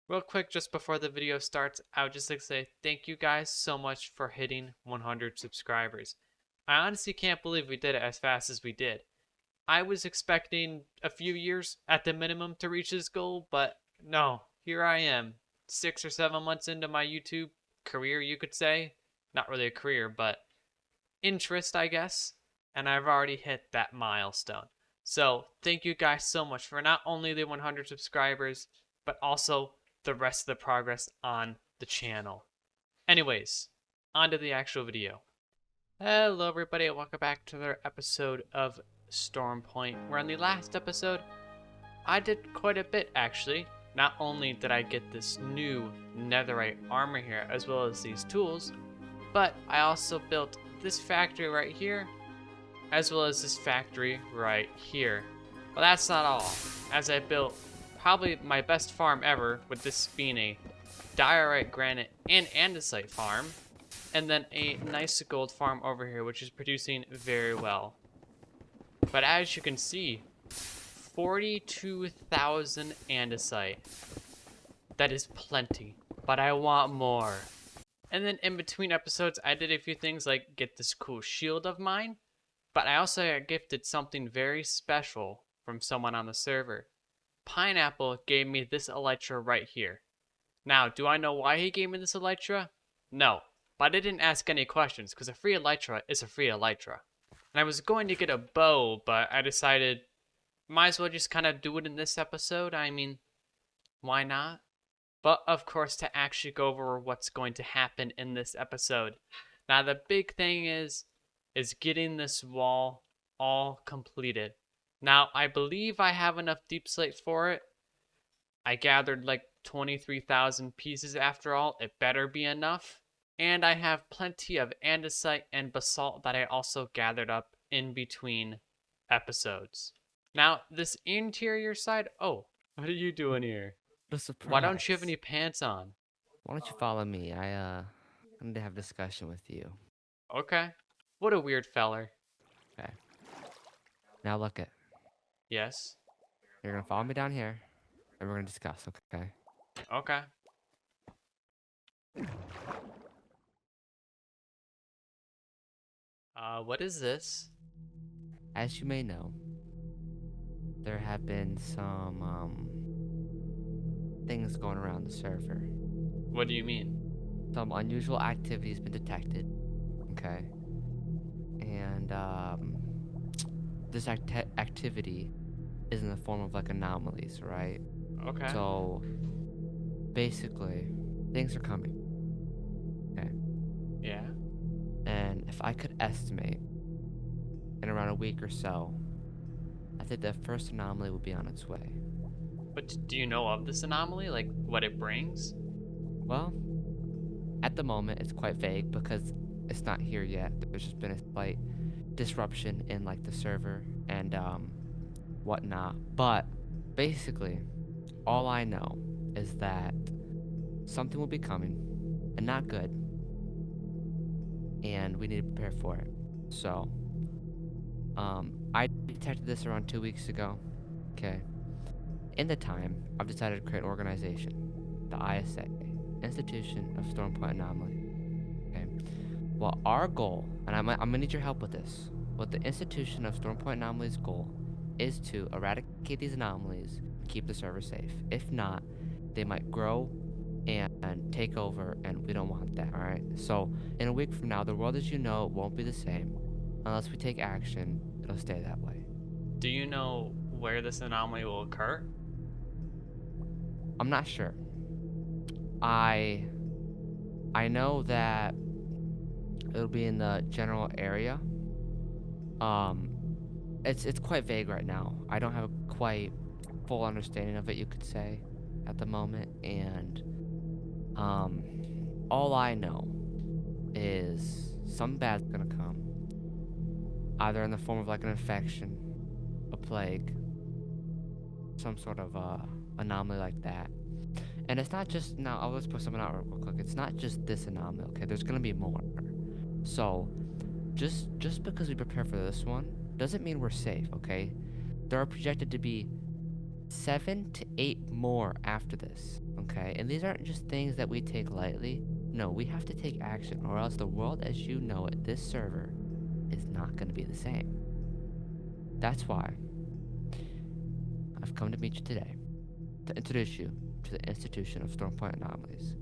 Real quick, just before the video starts, I would just like to say thank you guys so much for hitting 100 subscribers. I honestly can't believe we did it as fast as we did. I was expecting a few years at the minimum to reach this goal, but no, here I am, 6 or 7 months into my YouTube career, you could say. Not really a career, but interest, I guess. And I've already hit that milestone. So thank you guys so much for not only the 100 subscribers, but also the rest of the progress on the channel. Anyways, on to the actual video. Hello everybody and welcome back to another episode of Stormpoint, where on the last episode, I did quite a bit actually. Not only did I get this new netherite armor here, as well as these tools, but I also built this factory right here, as well as this factory right here. But that's not all, as I built probably my best farm ever, with this being a diorite, granite, and andesite farm, and then a nice gold farm over here, which is producing very well. But as you can see, 42,000 andesite. That is plenty, but I want more. And then in between episodes, I did a few things like get this cool shield of mine, but I also got gifted something very special from someone on the server. Pineapple gave me this elytra right here. Now, do I know why he gave me this elytra? No, but I didn't ask any questions because a free elytra is a free elytra. And I was going to get a bow, but I decided might as well just kind of do it in this episode. I mean, why not? But of course, to actually go over what's going to happen in this episode. Now, the big thing is getting this wall all completed. Now, I believe I have enough deep slate for it. I gathered like 23,000 pieces after all. It better be enough. And I have plenty of andesite and basalt that I also gathered up in between episodes. Now, this interior side, oh, what are you doing here? The surprise. Why don't you have any pants on? Why don't you follow me? I need to have a discussion with you. Okay. What a weird feller. Okay. Now look it. Yes. You're gonna follow me down here, and we're gonna discuss. Okay. Okay. What is this? As you may know, there have been some things going around the server. What do you mean? Some unusual activity has been detected. Okay. And this activity is in the form of like anomalies, right? Okay. So basically, things are coming. Okay. Yeah. And if I could estimate, in around a week or so, I think the first anomaly will be on its way. But do you know of this anomaly? Like, what it brings? Well, at the moment, it's quite vague because it's not here yet. There's just been a slight disruption in like the server and whatnot. But basically, all I know is that something will be coming, and not good, and we need to prepare for it. So, I detected this around 2 weeks ago. Okay. In the time, I've decided to create an organization, the ISA, Institution of Stormpoint Anomaly. Okay. Well, our goal, and I'm gonna need your help with this. What the Institution of Stormpoint Anomaly's goal is to eradicate these anomalies, keep the server safe. If not, they might grow and take over, and we don't want that. All right. So, in a week from now, the world as you know it won't be the same. Unless we take action, it'll stay that way. Do you know where this anomaly will occur? I'm not sure. I know that it'll be in the general area. It's quite vague right now. I don't have a quite full understanding of it, you could say, at the moment. And all I know is something bad's gonna come. Either in the form of like an infection, a plague, some sort of anomaly like that. And it's not just, now I'll just put something out real quick. It's not just this anomaly, okay? There's gonna be more. So just because we prepare for this one doesn't mean we're safe, okay? There are projected to be 7 to 8 more after this. Okay, and these aren't just things that we take lightly. No, we have to take action, or else the world as you know it, this server, is not going to be the same. That's why I've come to meet you today to introduce you to the institution of Stormpoint anomalies.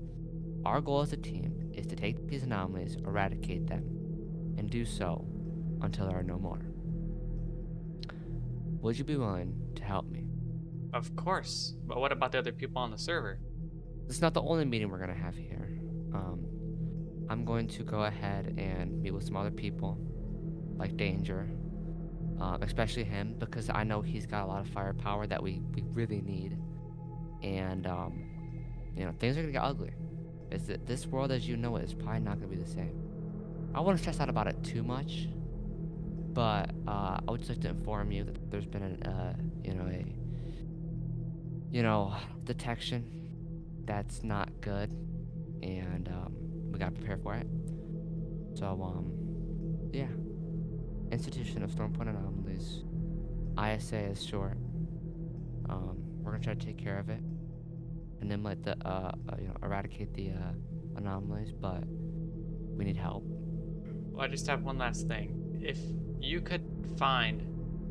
Our goal as a team is to take these anomalies, eradicate them, and do so until there are no more. Would you be willing to help me? Of course. But what about the other people on the server? This is not the only meeting we're going to have here. I'm going to go ahead and meet with some other people, like Danger, especially him, because I know he's got a lot of firepower that we really need. And, things are going to get ugly. This world as you know it is probably not going to be the same. I wouldn't stress out about it too much, but I would just like to inform you that there's been detection that's not good, and we gotta prepare for it. So yeah, Institution of Stormpoint Anomalies, ISA is short. We're gonna try to take care of it, and then let the eradicate the anomalies, but we need help. Well, I just have one last thing. If you could find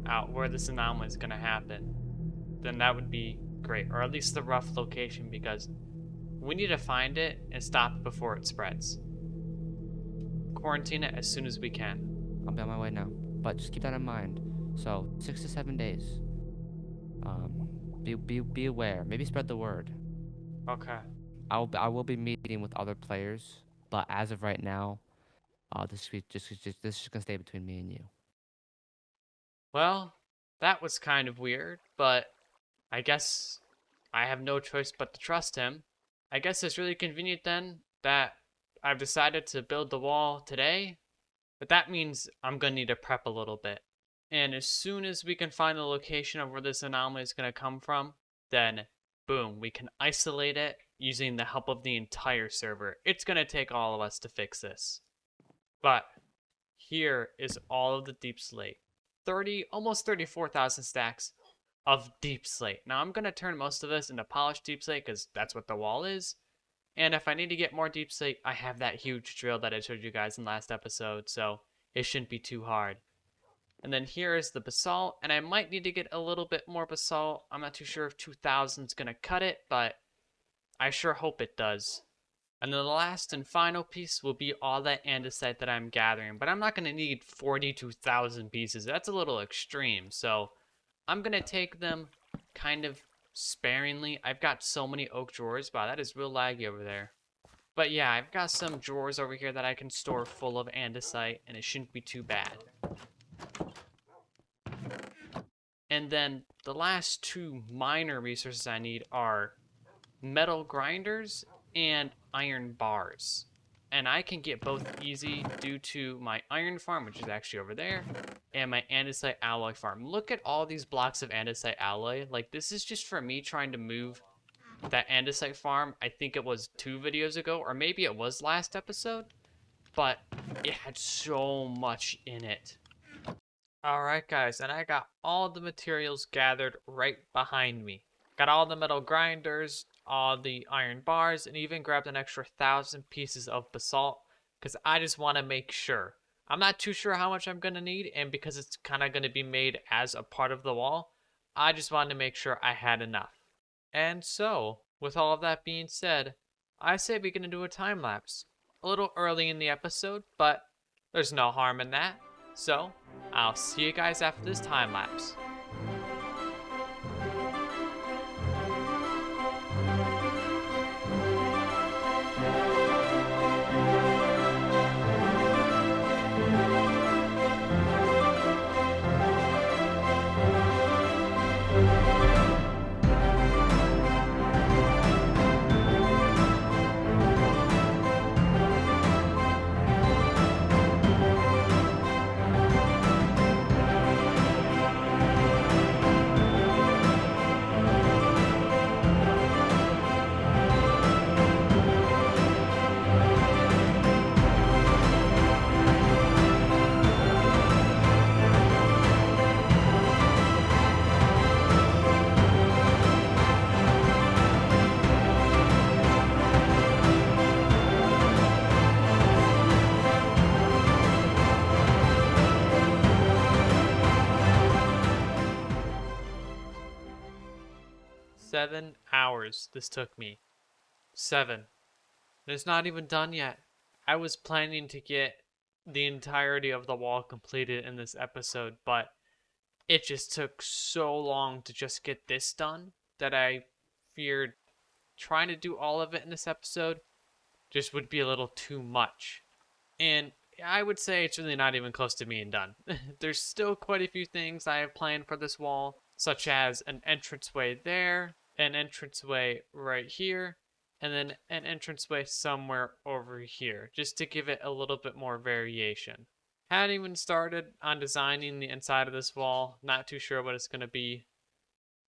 out where this anomaly is gonna happen, then that would be great, or at least the rough location, because we need to find it and stop it before it spreads. Quarantine it as soon as we can. I'll be on my way now, but just keep that in mind. So 6 to 7 days. Be aware. Maybe spread the word. Okay. I will be meeting with other players, but as of right now, this is gonna stay between me and you. Well, that was kind of weird, but I guess I have no choice but to trust him. I guess it's really convenient then that I've decided to build the wall today, but that means I'm gonna need to prep a little bit. And as soon as we can find the location of where this anomaly is gonna come from, then boom, we can isolate it using the help of the entire server. It's gonna take all of us to fix this. But here is all of the deep slate. Almost 34,000 stacks of deep slate. Now I'm going to turn most of this into polished deep slate because that's what the wall is. And if I need to get more deep slate, I have that huge drill that I showed you guys in last episode, so it shouldn't be too hard. And then here is the basalt, and I might need to get a little bit more basalt. I'm not too sure if 2,000 is going to cut it, but I sure hope it does. And then the last and final piece will be all that andesite that I'm gathering, but I'm not going to need 42,000 pieces. That's a little extreme, so I'm going to take them kind of sparingly. I've got so many oak drawers. Wow, that is real laggy over there. But yeah, I've got some drawers over here that I can store full of andesite, and it shouldn't be too bad. And then the last two minor resources I need are metal grinders and iron bars. And I can get both easy due to my iron farm, which is actually over there, and my andesite alloy farm. Look at all these blocks of andesite alloy. Like, this is just for me trying to move that andesite farm. I think it was 2 videos ago, or maybe it was last episode, but it had so much in it. Alright guys, and I got all the materials gathered right behind me. Got all the metal grinders, all the iron bars, and even grabbed an extra 1,000 pieces of basalt because I just want to make sure. I'm not too sure how much I'm going to need, and because it's kind of going to be made as a part of the wall, I just wanted to make sure I had enough. And so, with all of that being said, I say we're going to do a time lapse. A little early in the episode, but there's no harm in that. So, I'll see you guys after this time lapse. 7 hours this took me. 7. And it's not even done yet. I was planning to get the entirety of the wall completed in this episode, but it just took so long to just get this done that I feared trying to do all of it in this episode just would be a little too much. And I would say it's really not even close to being done. There's still quite a few things I have planned for this wall, such as an entranceway there, an entranceway right here, and then an entranceway somewhere over here, just to give it a little bit more variation. Hadn't even started on designing the inside of this wall, not too sure what it's going to be.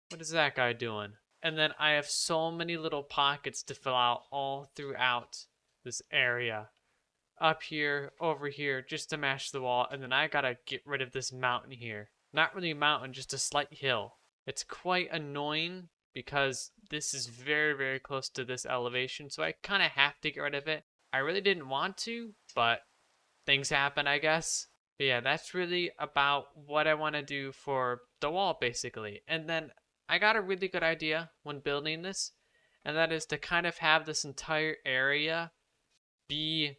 What is that guy doing? And then I have so many little pockets to fill out all throughout this area. Up here, over here, just to match the wall, and then I gotta get rid of this mountain here. Not really a mountain, just a slight hill. It's quite annoying because this is very, very close to this elevation, so I kind of have to get rid of it. I really didn't want to, but things happen, I guess. But yeah, that's really about what I want to do for the wall, basically. And then I got a really good idea when building this, and that is to kind of have this entire area be,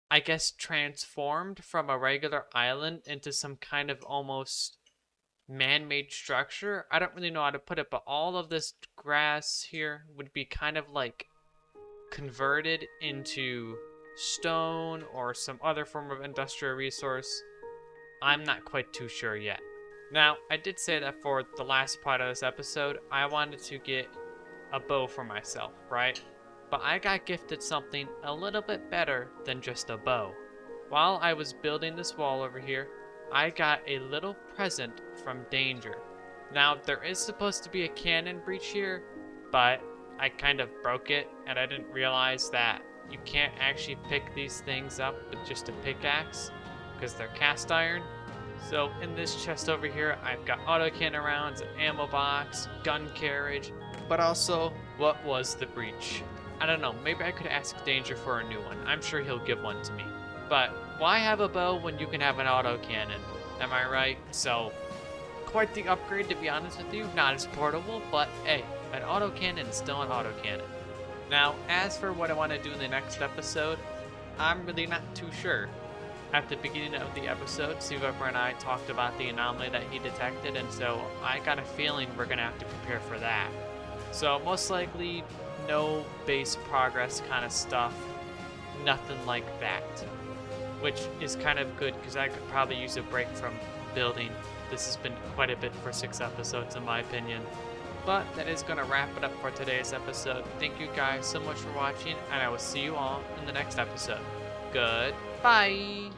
I guess, transformed from a regular island into some kind of almost man-made structure. I don't really know how to put it, but all of this grass here would be kind of like converted into stone or some other form of industrial resource. I'm not quite too sure yet. Now, I did say that for the last part of this episode, I wanted to get a bow for myself, right? But I got gifted something a little bit better than just a bow. While I was building this wall over here, I got a little present from Danger. Now, there is supposed to be a cannon breach here, but I kind of broke it, and I didn't realize that you can't actually pick these things up with just a pickaxe, because they're cast iron. So in this chest over here, I've got autocannon rounds, an ammo box, gun carriage, but also, what was the breach? I don't know, maybe I could ask Danger for a new one. I'm sure he'll give one to me. But why have a bow when you can have an autocannon? Am I right? So, quite the upgrade, to be honest with you. Not as portable, but hey, an autocannon is still an autocannon. Now, as for what I want to do in the next episode, I'm really not too sure. At the beginning of the episode, Seaviper and I talked about the anomaly that he detected, and so I got a feeling we're going to have to prepare for that. So most likely, no base progress kind of stuff, nothing like that. Which is kind of good, because I could probably use a break from building. This has been quite a bit for 6 episodes in my opinion. But that is going to wrap it up for today's episode. Thank you guys so much for watching, and I will see you all in the next episode. Goodbye!